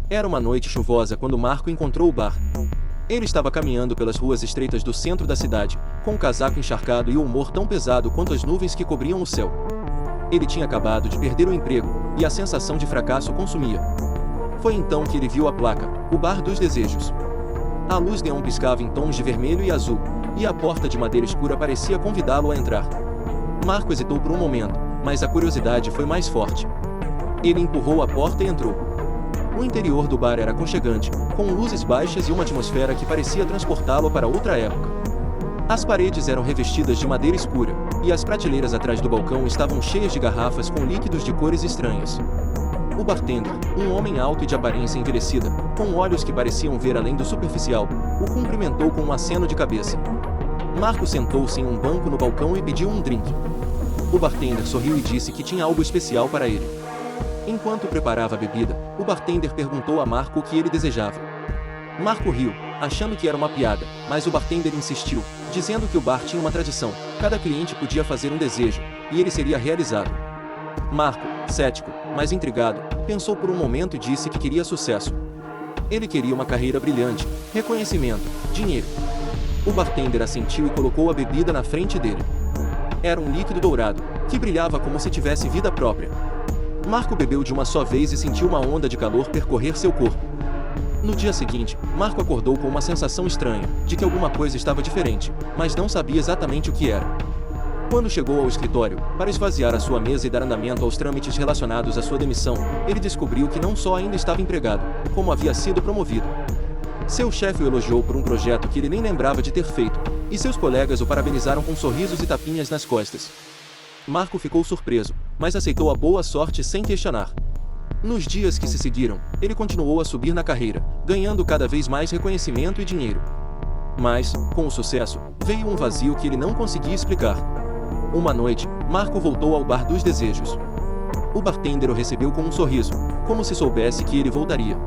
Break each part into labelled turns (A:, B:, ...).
A: Era uma noite chuvosa quando Marco encontrou o bar. Ele estava caminhando pelas ruas estreitas do centro da cidade, com o casaco encharcado e o humor tão pesado quanto as nuvens que cobriam o céu. Ele tinha acabado de perder o emprego, e a sensação de fracasso o consumia. Foi então que ele viu a placa, o Bar dos Desejos. A luz neon piscava em tons de vermelho e azul, e a porta de madeira escura parecia convidá-lo a entrar. Marco hesitou por um momento, mas a curiosidade foi mais forte. Ele empurrou a porta e entrou. O interior do bar era aconchegante, com luzes baixas e uma atmosfera que parecia transportá-lo para outra época. As paredes eram revestidas de madeira escura, e as prateleiras atrás do balcão estavam cheias de garrafas com líquidos de cores estranhas. O bartender, um homem alto e de aparência envelhecida, com olhos que pareciam ver além do superficial, o cumprimentou com um aceno de cabeça. Marco sentou-se em um banco no balcão e pediu um drink. O bartender sorriu e disse que tinha algo especial para ele. Enquanto preparava a bebida, o bartender perguntou a Marco o que ele desejava. Marco riu, achando que era uma piada, mas o bartender insistiu, dizendo que o bar tinha uma tradição: cada cliente podia fazer um desejo, e ele seria realizado. Marco, cético, mas intrigado, pensou por um momento e disse que queria sucesso. Ele queria uma carreira brilhante, reconhecimento, dinheiro. O bartender assentiu e colocou a bebida na frente dele. Era um líquido dourado, que brilhava como se tivesse vida própria. Marco bebeu de uma só vez e sentiu uma onda de calor percorrer seu corpo. No dia seguinte, Marco acordou com uma sensação estranha, de que alguma coisa estava diferente, mas não sabia exatamente o que era. Quando chegou ao escritório, para esvaziar a sua mesa e dar andamento aos trâmites relacionados à sua demissão, ele descobriu que não só ainda estava empregado, como havia sido promovido. Seu chefe o elogiou por um projeto que ele nem lembrava de ter feito, e seus colegas o parabenizaram com sorrisos e tapinhas nas costas. Marco ficou surpreso, mas aceitou a boa sorte sem questionar. Nos dias que se seguiram, ele continuou a subir na carreira, ganhando cada vez mais reconhecimento e dinheiro. Mas, com o sucesso, veio um vazio que ele não conseguia explicar. Uma noite, Marco voltou ao Bar dos Desejos. O bartender o recebeu com um sorriso, como se soubesse que ele voltaria.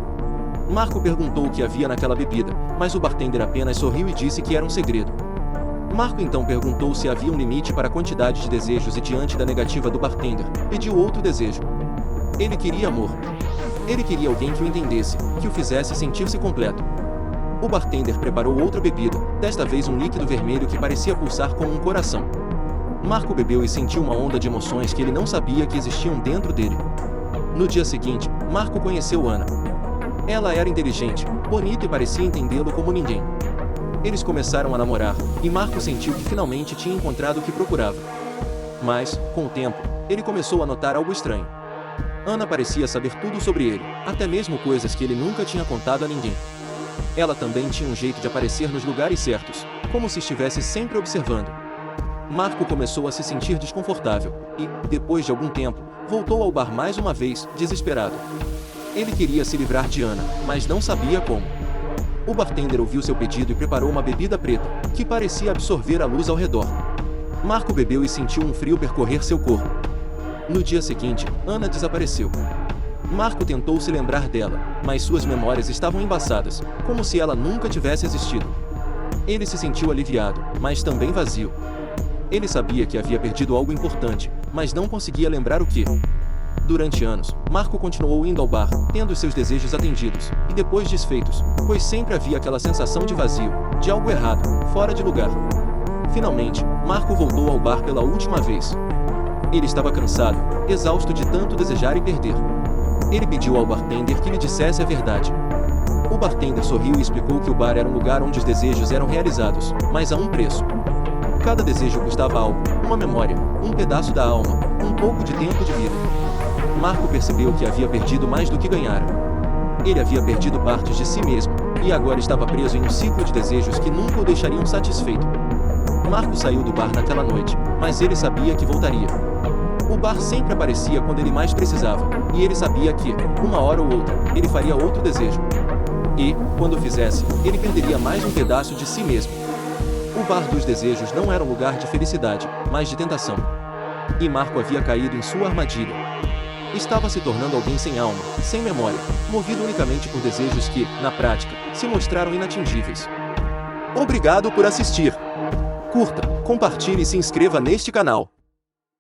A: Marco perguntou o que havia naquela bebida, mas o bartender apenas sorriu e disse que era um segredo. Marco então perguntou se havia um limite para a quantidade de desejos e, diante da negativa do bartender, pediu outro desejo. Ele queria amor. Ele queria alguém que o entendesse, que o fizesse sentir-se completo. O bartender preparou outra bebida, desta vez um líquido vermelho que parecia pulsar como um coração. Marco bebeu e sentiu uma onda de emoções que ele não sabia que existiam dentro dele. No dia seguinte, Marco conheceu Ana. Ela era inteligente, bonita e parecia entendê-lo como ninguém. Eles começaram a namorar, e Marco sentiu que finalmente tinha encontrado o que procurava. Mas, com o tempo, ele começou a notar algo estranho. Ana parecia saber tudo sobre ele, até mesmo coisas que ele nunca tinha contado a ninguém. Ela também tinha um jeito de aparecer nos lugares certos, como se estivesse sempre observando. Marco começou a se sentir desconfortável, e, depois de algum tempo, voltou ao bar mais uma vez, desesperado. Ele queria se livrar de Ana, mas não sabia como. O bartender ouviu seu pedido e preparou uma bebida preta, que parecia absorver a luz ao redor. Marco bebeu e sentiu um frio percorrer seu corpo. No dia seguinte, Ana desapareceu. Marco tentou se lembrar dela, mas suas memórias estavam embaçadas, como se ela nunca tivesse existido. Ele se sentiu aliviado, mas também vazio. Ele sabia que havia perdido algo importante, mas não conseguia lembrar o que. Durante anos, Marco continuou indo ao bar, tendo seus desejos atendidos, e depois desfeitos, pois sempre havia aquela sensação de vazio, de algo errado, fora de lugar. Finalmente, Marco voltou ao bar pela última vez. Ele estava cansado, exausto de tanto desejar e perder. Ele pediu ao bartender que lhe dissesse a verdade. O bartender sorriu e explicou que o bar era um lugar onde os desejos eram realizados, mas a um preço. Cada desejo custava algo, uma memória, um pedaço da alma, um pouco de tempo de vida. Marco percebeu que havia perdido mais do que ganhara. Ele havia perdido partes de si mesmo, e agora estava preso em um ciclo de desejos que nunca o deixariam satisfeito. Marco saiu do bar naquela noite, mas ele sabia que voltaria. O bar sempre aparecia quando ele mais precisava, e ele sabia que, uma hora ou outra, ele faria outro desejo. E, quando o fizesse, ele perderia mais um pedaço de si mesmo. O Bar dos Desejos não era um lugar de felicidade, mas de tentação. E Marco havia caído em sua armadilha. Estava se tornando alguém sem alma, sem memória, movido unicamente por desejos que, na prática, se mostraram inatingíveis. Obrigado por assistir. Curta, compartilhe e se inscreva neste canal.